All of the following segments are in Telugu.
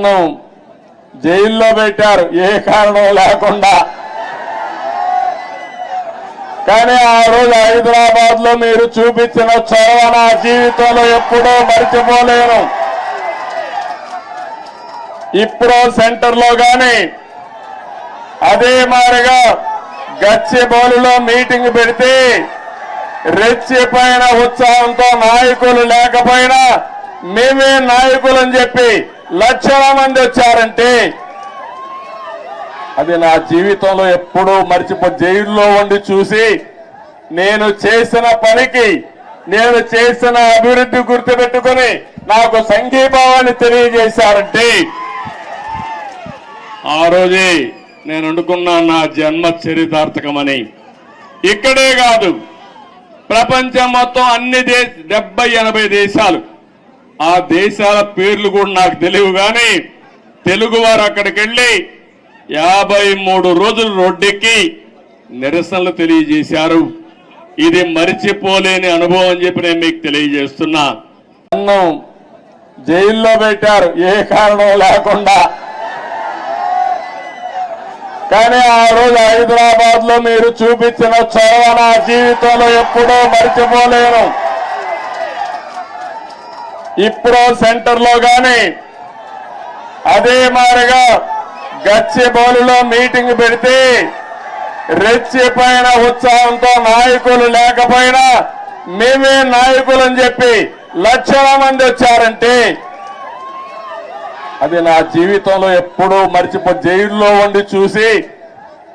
నన్ను జైల్లో పెట్టారు ఏ కారణం లేకుండా. కానీ ఆ రోజు హైదరాబాద్ లో మీరు చూపించిన చొరవ నా జీవితంలో ఎప్పుడూ మర్చిపోలేను. ఇప్పుడు సెంటర్ లో గాని అదే మాదిరిగా గచ్చిబౌలిలో మీటింగ్ పెడితే రెచ్చిపోయిన ఉత్సాహంతో నాయకులు లేకపోయినా మేమే నాయకులని చెప్పి లక్షల మంది వచ్చారంటే అది నా జీవితంలో ఎప్పుడూ జైల్లో ఉండి చూసి నేను చేసిన పనికి నేను చేసిన అభివృద్ధి గుర్తుపెట్టుకుని నాకు సంఘీభావాన్ని తెలియజేశారంటే ఆ రోజే నేను అనుకున్నా నా జన్మ చరితార్థకమని. ఇక్కడే కాదు ప్రపంచం మొత్తం అన్ని 70-80 దేశాలు, ఆ దేశాల పేర్లు కూడా నాకు తెలియవు కానీ తెలుగువారు అక్కడికి వెళ్ళి 53 రోజులు రోడ్డెక్కి నిరసనలు తెలియజేశారు. ఇది మరిచిపోలేని అనుభవం అని చెప్పి నేను మీకు తెలియజేస్తున్నా. నన్ను జైల్లో పెట్టారు ఏ కారణం లేకుండా. కానీ ఆ రోజు హైదరాబాద్ లో మీరు చూపించిన చొరవ నా జీవితంలో ఎప్పుడూ మర్చిపోలేను. ఇప్పుడు సెంటర్ లో గాని అదే మాదిరిగా గచ్చిబౌలిలో మీటింగ్ పెడితే రెచ్చిపోయిన ఉత్సాహంతో నాయకులు లేకపోయినా మేమే నాయకులని చెప్పి లక్షల మంది వచ్చారంటే అది నా జీవితంలో ఎప్పుడూ జైల్లో ఉండి చూసి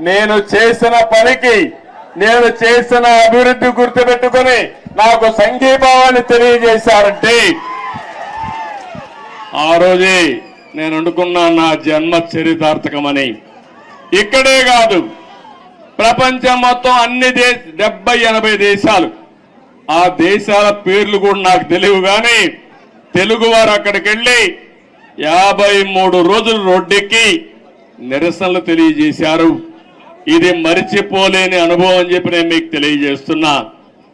నేను చేసిన పనికి నేను చేసిన అభివృద్ధి గుర్తుపెట్టుకుని నాకు సంఘీభావాన్ని తెలియజేశారంటే ఆ రోజే నేను అనుకున్నా నా జన్మ చరితార్థకమని. ఇక్కడే కాదు ప్రపంచం మొత్తం అన్ని 70-80 దేశాలు, ఆ దేశాల పేర్లు కూడా నాకు తెలియవు కానీ తెలుగువారు అక్కడికి వెళ్ళి 53 రోజులు రోడ్డెక్కి నిరసనలు తెలియజేశారు. ఇది మరిచిపోలేని అనుభవం అని చెప్పి నేను మీకు తెలియజేస్తున్నా.